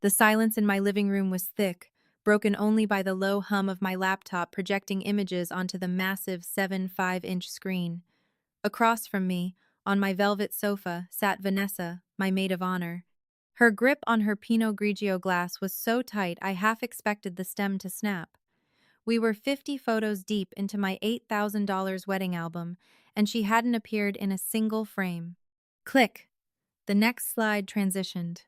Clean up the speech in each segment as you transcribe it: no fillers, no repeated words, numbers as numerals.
The silence in my living room was thick, broken only by the low hum of my laptop projecting images onto the massive 7.5-inch screen. Across from me, on my velvet sofa, sat Vanessa, my maid of honor. Her grip on her Pinot Grigio glass was so tight I half expected the stem to snap. We were 50 photos deep into my $8,000 wedding album, and she hadn't appeared in a single frame. Click! The next slide transitioned.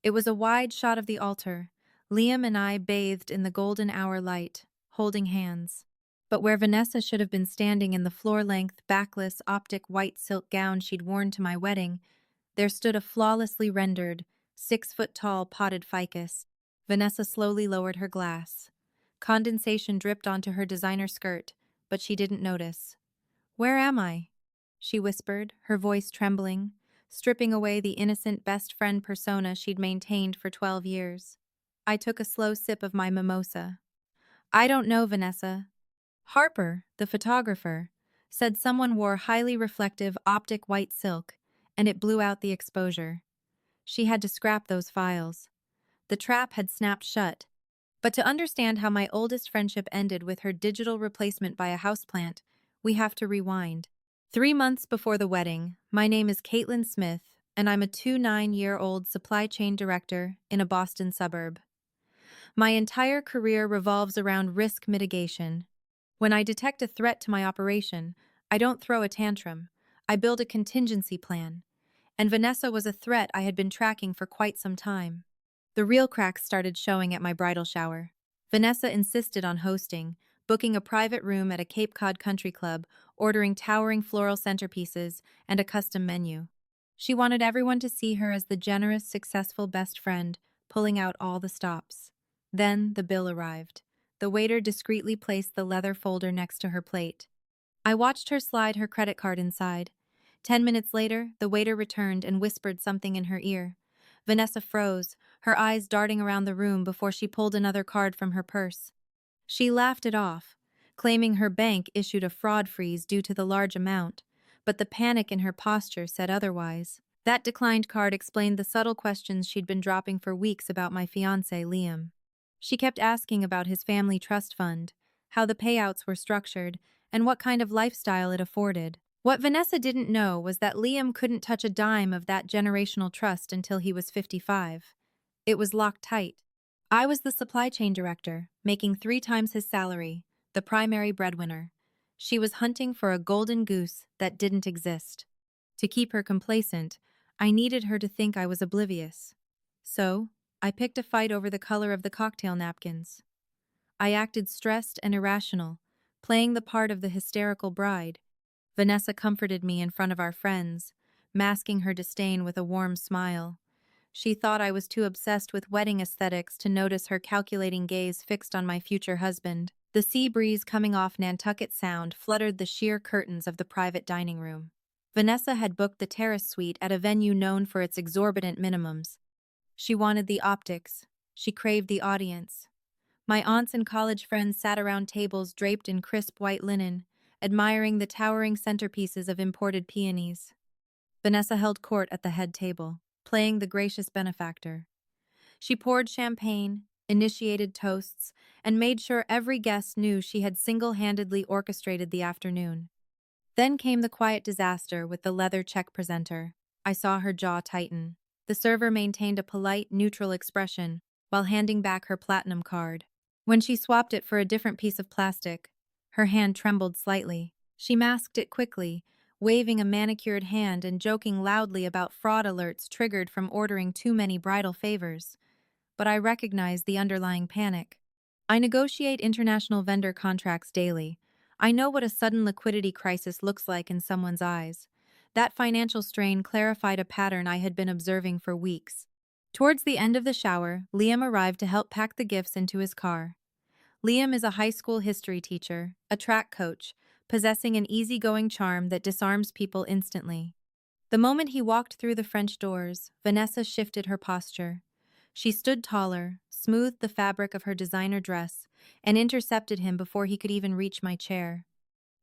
It was a wide shot of the altar, Liam and I bathed in the golden hour light, holding hands. But where Vanessa should have been standing in the floor-length, backless, optic white silk gown she'd worn to my wedding, there stood a flawlessly rendered, 6-foot-tall potted ficus. Vanessa slowly lowered her glass. Condensation dripped onto her designer skirt, but she didn't notice. "Where am I?" she whispered, her voice trembling, stripping away the innocent best friend persona she'd maintained for 12 years. I took a slow sip of my mimosa. "I don't know, Vanessa. Harper, the photographer, said someone wore highly reflective optic white silk, and it blew out the exposure. She had to scrap those files. The trap had snapped shut. But to understand how my oldest friendship ended with her digital replacement by a houseplant, we have to rewind. 3 months before the wedding, my name is Caitlin Smith, and I'm a 29-year-old supply chain director in a Boston suburb. My entire career revolves around risk mitigation. When I detect a threat to my operation, I don't throw a tantrum. I build a contingency plan. And Vanessa was a threat I had been tracking for quite some time. The real cracks started showing at my bridal shower. Vanessa insisted on hosting, booking a private room at a Cape Cod country club, ordering towering floral centerpieces, and a custom menu. She wanted everyone to see her as the generous, successful best friend, pulling out all the stops. Then the bill arrived. The waiter discreetly placed the leather folder next to her plate. I watched her slide her credit card inside. 10 minutes later, the waiter returned and whispered something in her ear. Vanessa froze, her eyes darting around the room before she pulled another card from her purse. She laughed it off, claiming her bank issued a fraud freeze due to the large amount, but the panic in her posture said otherwise. That declined card explained the subtle questions she'd been dropping for weeks about my fiancé, Liam. She kept asking about his family trust fund, how the payouts were structured, and what kind of lifestyle it afforded. What Vanessa didn't know was that Liam couldn't touch a dime of that generational trust until he was 55. It was locked tight. I was the supply chain director, making 3 times his salary, the primary breadwinner. She was hunting for a golden goose that didn't exist. To keep her complacent, I needed her to think I was oblivious. So, I picked a fight over the color of the cocktail napkins. I acted stressed and irrational, playing the part of the hysterical bride. Vanessa comforted me in front of our friends, masking her disdain with a warm smile. She thought I was too obsessed with wedding aesthetics to notice her calculating gaze fixed on my future husband. The sea breeze coming off Nantucket Sound fluttered the sheer curtains of the private dining room. Vanessa had booked the terrace suite at a venue known for its exorbitant minimums. She wanted the optics. She craved the audience. My aunts and college friends sat around tables draped in crisp white linen, admiring the towering centerpieces of imported peonies. Vanessa held court at the head table, playing the gracious benefactor. She poured champagne, initiated toasts, and made sure every guest knew she had single-handedly orchestrated the afternoon. Then came the quiet disaster with the leather check presenter. I saw her jaw tighten. The server maintained a polite, neutral expression while handing back her platinum card. When she swapped it for a different piece of plastic, her hand trembled slightly. She masked it quickly, waving a manicured hand and joking loudly about fraud alerts triggered from ordering too many bridal favors. But I recognized the underlying panic. I negotiate international vendor contracts daily. I know what a sudden liquidity crisis looks like in someone's eyes. That financial strain clarified a pattern I had been observing for weeks. Towards the end of the shower, Liam arrived to help pack the gifts into his car. Liam is a high school history teacher, a track coach, possessing an easygoing charm that disarms people instantly. The moment he walked through the French doors, Vanessa shifted her posture. She stood taller, smoothed the fabric of her designer dress, and intercepted him before he could even reach my chair.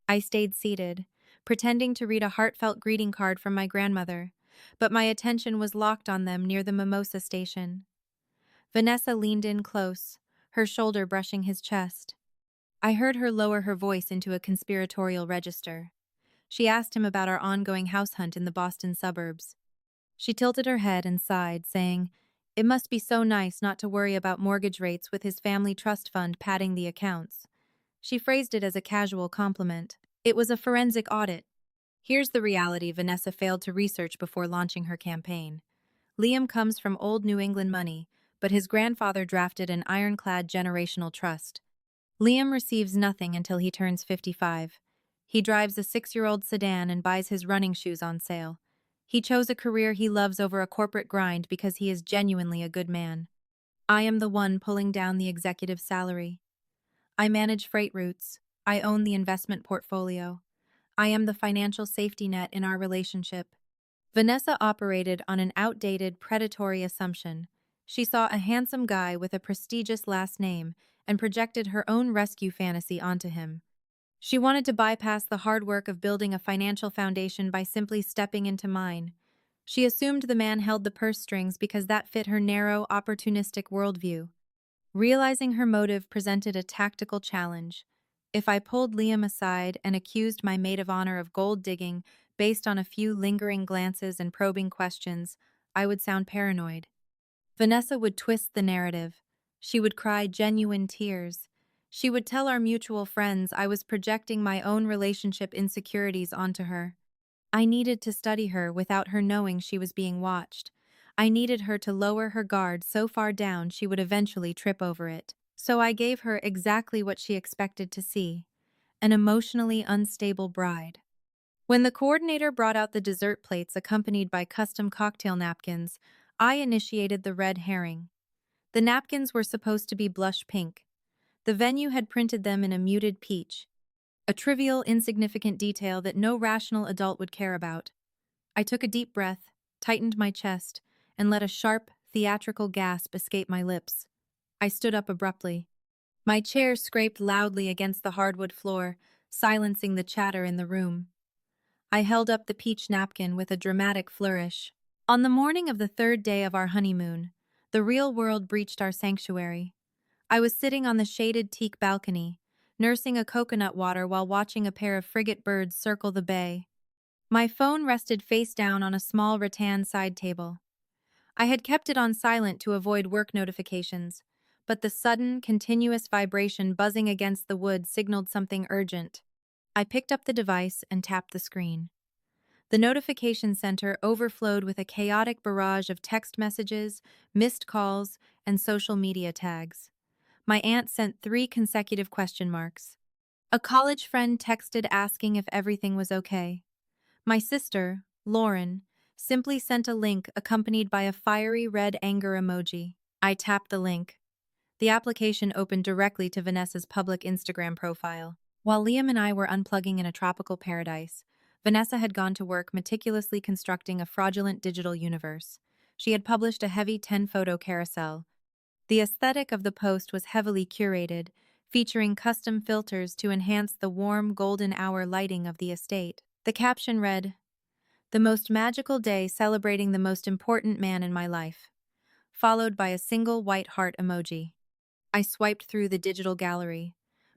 I stayed seated, pretending to read a heartfelt greeting card from my grandmother, but my attention was locked on them near the mimosa station. Vanessa leaned in close, her shoulder brushing his chest. I heard her lower her voice into a conspiratorial register. She asked him about our ongoing house hunt in the Boston suburbs. She tilted her head and sighed, saying, "It must be so nice not to worry about mortgage rates with his family trust fund padding the accounts." She phrased it as a casual compliment. It was a forensic audit. Here's the reality Vanessa failed to research before launching her campaign. Liam comes from old New England money, but his grandfather drafted an ironclad generational trust. Liam receives nothing until he turns 55. He drives a 6-year-old sedan and buys his running shoes on sale. He chose a career he loves over a corporate grind because he is genuinely a good man. I am the one pulling down the executive salary. I manage freight routes. I own the investment portfolio. I am the financial safety net in our relationship. Vanessa operated on an outdated, predatory assumption. She saw a handsome guy with a prestigious last name and projected her own rescue fantasy onto him. She wanted to bypass the hard work of building a financial foundation by simply stepping into mine. She assumed the man held the purse strings because that fit her narrow, opportunistic worldview. Realizing her motive presented a tactical challenge. If I pulled Liam aside and accused my maid of honor of gold digging based on a few lingering glances and probing questions, I would sound paranoid. Vanessa would twist the narrative. She would cry genuine tears. She would tell our mutual friends I was projecting my own relationship insecurities onto her. I needed to study her without her knowing she was being watched. I needed her to lower her guard so far down she would eventually trip over it. So I gave her exactly what she expected to see: an emotionally unstable bride. When the coordinator brought out the dessert plates accompanied by custom cocktail napkins, I initiated the red herring. The napkins were supposed to be blush pink. The venue had printed them in a muted peach, a trivial, insignificant detail that no rational adult would care about. I took a deep breath, tightened my chest, and let a sharp, theatrical gasp escape my lips. I stood up abruptly. My chair scraped loudly against the hardwood floor, silencing the chatter in the room. I held up the peach napkin with a dramatic flourish. On the morning of the third day of our honeymoon, the real world breached our sanctuary. I was sitting on the shaded teak balcony, nursing a coconut water while watching a pair of frigate birds circle the bay. My phone rested face down on a small rattan side table. I had kept it on silent to avoid work notifications, but the sudden, continuous vibration buzzing against the wood signaled something urgent. I picked up the device and tapped the screen. The notification center overflowed with a chaotic barrage of text messages, missed calls, and social media tags. My aunt sent 3 consecutive question marks. A college friend texted asking if everything was okay. My sister, Lauren, simply sent a link accompanied by a fiery red anger emoji. I tapped the link. The application opened directly to Vanessa's public Instagram profile. While Liam and I were unplugging in a tropical paradise, Vanessa had gone to work meticulously constructing a fraudulent digital universe. She had published a heavy 10-photo carousel. The aesthetic of the post was heavily curated, featuring custom filters to enhance the warm golden hour lighting of the estate. The caption read, "The most magical day celebrating the most important man in my life," followed by a single white heart emoji. I swiped through the digital gallery.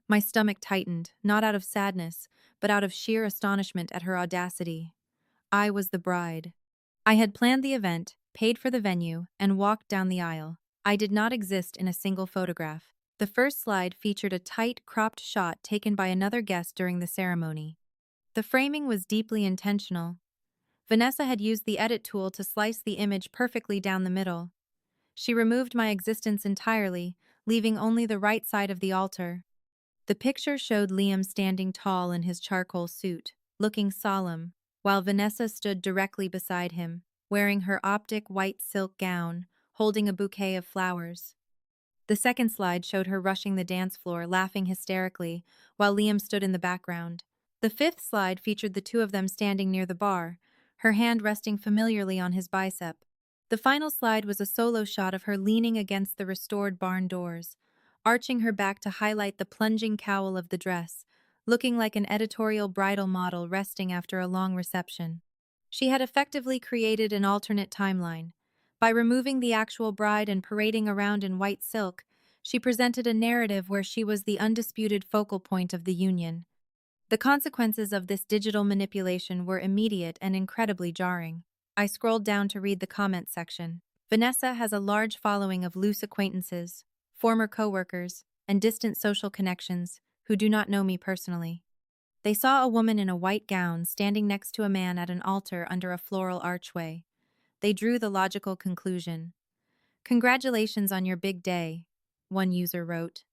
My stomach tightened, not out of sadness, but out of sheer astonishment at her audacity. I was the bride. I had planned the event, paid for the venue, and walked down the aisle. I did not exist in a single photograph. The first slide featured a tight, cropped shot taken by another guest during the ceremony. The framing was deeply intentional. Vanessa had used the edit tool to slice the image perfectly down the middle. She removed my existence entirely, leaving only the right side of the altar. The picture showed Liam standing tall in his charcoal suit, looking solemn, while Vanessa stood directly beside him, wearing her optic white silk gown, holding a bouquet of flowers. The second slide showed her rushing the dance floor, laughing hysterically, while Liam stood in the background. The fifth slide featured the two of them standing near the bar, her hand resting familiarly on his bicep. The final slide was a solo shot of her leaning against the restored barn doors, arching her back to highlight the plunging cowl of the dress, looking like an editorial bridal model resting after a long reception. She had effectively created an alternate timeline. By removing the actual bride and parading around in white silk, she presented a narrative where she was the undisputed focal point of the union. The consequences of this digital manipulation were immediate and incredibly jarring. I scrolled down to read the comment section. Vanessa has a large following of loose acquaintances, former coworkers, and distant social connections who do not know me personally. They saw a woman in a white gown standing next to a man at an altar under a floral archway. They drew the logical conclusion. "Congratulations on your big day," one user wrote.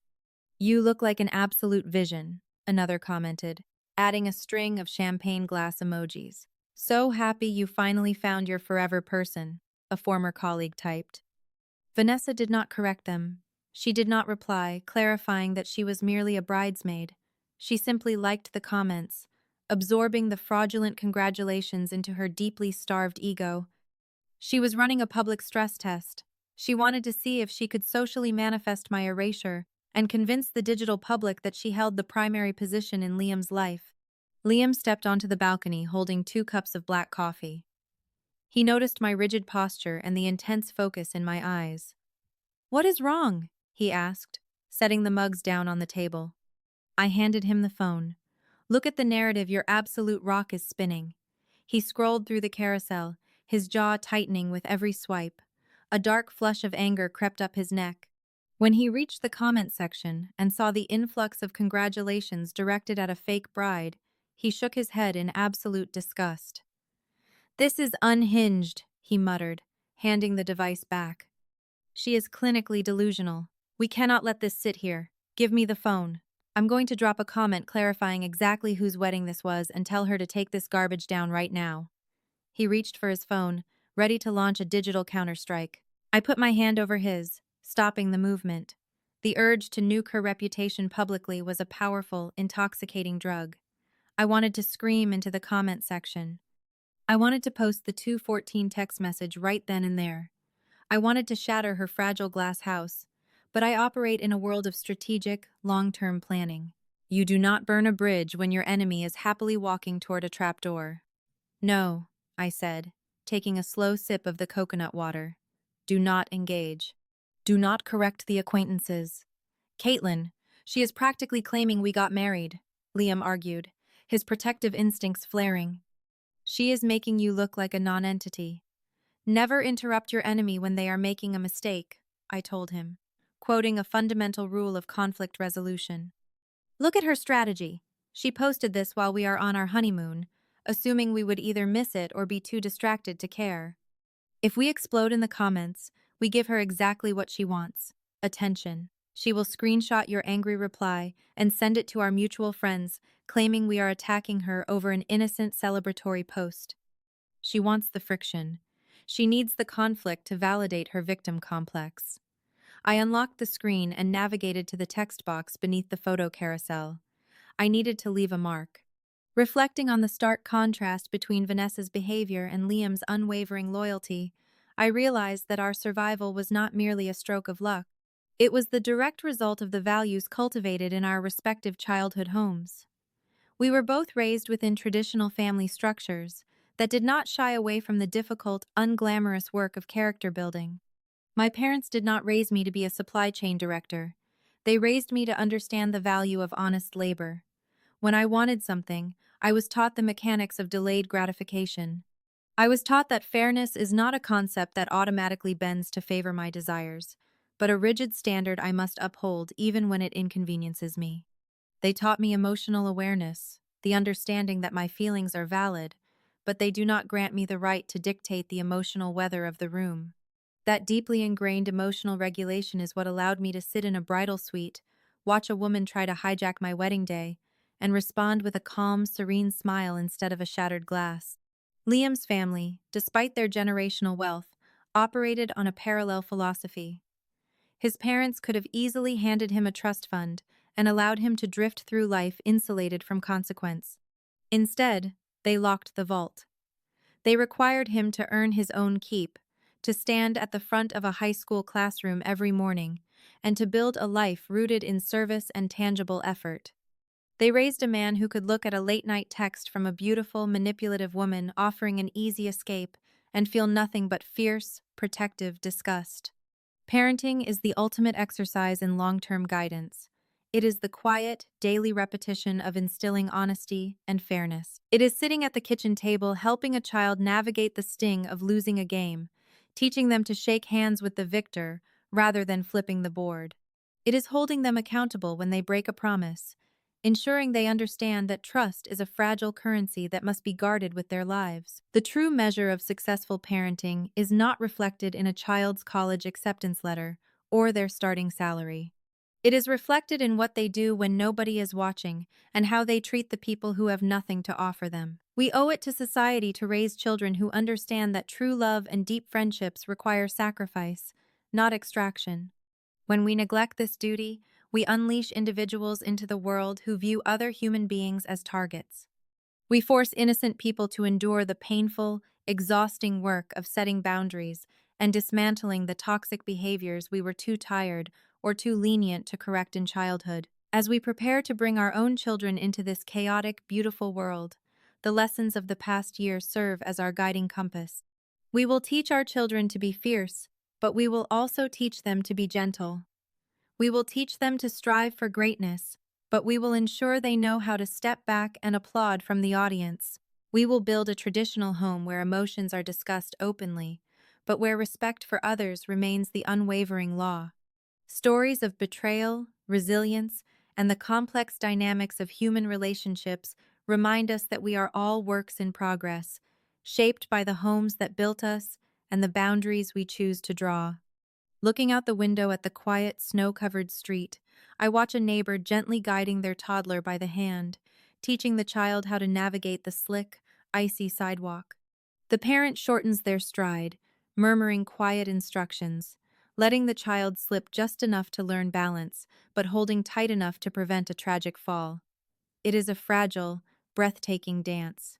"You look like an absolute vision," another commented, adding a string of champagne glass emojis. "So happy you finally found your forever person," a former colleague typed. Vanessa did not correct them. She did not reply, clarifying that she was merely a bridesmaid. She simply liked the comments, absorbing the fraudulent congratulations into her deeply starved ego. She was running a public stress test. She wanted to see if she could socially manifest my erasure and convince the digital public that she held the primary position in Liam's life. Liam stepped onto the balcony holding 2 cups of black coffee. He noticed my rigid posture and the intense focus in my eyes. "What is wrong?" he asked, setting the mugs down on the table. I handed him the phone. "Look at the narrative your absolute rock is spinning." He scrolled through the carousel, his jaw tightening with every swipe. A dark flush of anger crept up his neck. When he reached the comment section and saw the influx of congratulations directed at a fake bride, he shook his head in absolute disgust. "This is unhinged," he muttered, handing the device back. "She is clinically delusional. We cannot let this sit here. Give me the phone. I'm going to drop a comment clarifying exactly whose wedding this was and tell her to take this garbage down right now." He reached for his phone, ready to launch a digital counterstrike. I put my hand over his, stopping the movement. The urge to nuke her reputation publicly was a powerful, intoxicating drug. I wanted to scream into the comment section. I wanted to post the 2:14 text message right then and there. I wanted to shatter her fragile glass house, but I operate in a world of strategic, long-term planning. You do not burn a bridge when your enemy is happily walking toward a trapdoor. "No," I said, taking a slow sip of the coconut water. "Do not engage. Do not correct the acquaintances." "Caitlin, she is practically claiming we got married," Liam argued, his protective instincts flaring. "She is making you look like a nonentity." "Never interrupt your enemy when they are making a mistake," I told him, quoting a fundamental rule of conflict resolution. "Look at her strategy. She posted this while we are on our honeymoon, assuming we would either miss it or be too distracted to care. If we explode in the comments, we give her exactly what she wants: attention. She will screenshot your angry reply and send it to our mutual friends, claiming we are attacking her over an innocent celebratory post. She wants the friction. She needs the conflict to validate her victim complex." I unlocked the screen and navigated to the text box beneath the photo carousel. I needed to leave a mark. Reflecting on the stark contrast between Vanessa's behavior and Liam's unwavering loyalty, I realized that our survival was not merely a stroke of luck. It was the direct result of the values cultivated in our respective childhood homes. We were both raised within traditional family structures that did not shy away from the difficult, unglamorous work of character building. My parents did not raise me to be a supply chain director. They raised me to understand the value of honest labor. When I wanted something, I was taught the mechanics of delayed gratification. I was taught that fairness is not a concept that automatically bends to favor my desires, but a rigid standard I must uphold even when it inconveniences me. They taught me emotional awareness, the understanding that my feelings are valid, but they do not grant me the right to dictate the emotional weather of the room. That deeply ingrained emotional regulation is what allowed me to sit in a bridal suite, watch a woman try to hijack my wedding day, and respond with a calm, serene smile instead of a shattered glass. Liam's family, despite their generational wealth, operated on a parallel philosophy. His parents could have easily handed him a trust fund and allowed him to drift through life insulated from consequence. Instead, they locked the vault. They required him to earn his own keep, to stand at the front of a high school classroom every morning, and to build a life rooted in service and tangible effort. They raised a man who could look at a late-night text from a beautiful, manipulative woman offering an easy escape and feel nothing but fierce, protective disgust. Parenting is the ultimate exercise in long-term guidance. It is the quiet, daily repetition of instilling honesty and fairness. It is sitting at the kitchen table helping a child navigate the sting of losing a game, teaching them to shake hands with the victor rather than flipping the board. It is holding them accountable when they break a promise, ensuring they understand that trust is a fragile currency that must be guarded with their lives. The true measure of successful parenting is not reflected in a child's college acceptance letter or their starting salary. It is reflected in what they do when nobody is watching and how they treat the people who have nothing to offer them. We owe it to society to raise children who understand that true love and deep friendships require sacrifice, not extraction. When we neglect this duty, we unleash individuals into the world who view other human beings as targets. We force innocent people to endure the painful, exhausting work of setting boundaries and dismantling the toxic behaviors we were too tired or too lenient to correct in childhood. As we prepare to bring our own children into this chaotic, beautiful world, the lessons of the past year serve as our guiding compass. We will teach our children to be fierce, but we will also teach them to be gentle. We will teach them to strive for greatness, but we will ensure they know how to step back and applaud from the audience. We will build a traditional home where emotions are discussed openly, but where respect for others remains the unwavering law. Stories of betrayal, resilience, and the complex dynamics of human relationships remind us that we are all works in progress, shaped by the homes that built us and the boundaries we choose to draw. Looking out the window at the quiet, snow-covered street, I watch a neighbor gently guiding their toddler by the hand, teaching the child how to navigate the slick, icy sidewalk. The parent shortens their stride, murmuring quiet instructions, letting the child slip just enough to learn balance, but holding tight enough to prevent a tragic fall. It is a fragile, breathtaking dance.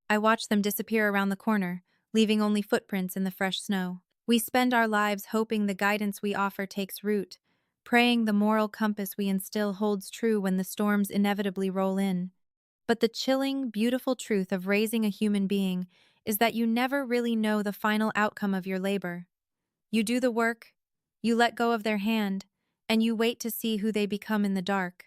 I watch them disappear around the corner, leaving only footprints in the fresh snow. We spend our lives hoping the guidance we offer takes root, praying the moral compass we instill holds true when the storms inevitably roll in. But the chilling, beautiful truth of raising a human being is that you never really know the final outcome of your labor. You do the work, you let go of their hand, and you wait to see who they become in the dark.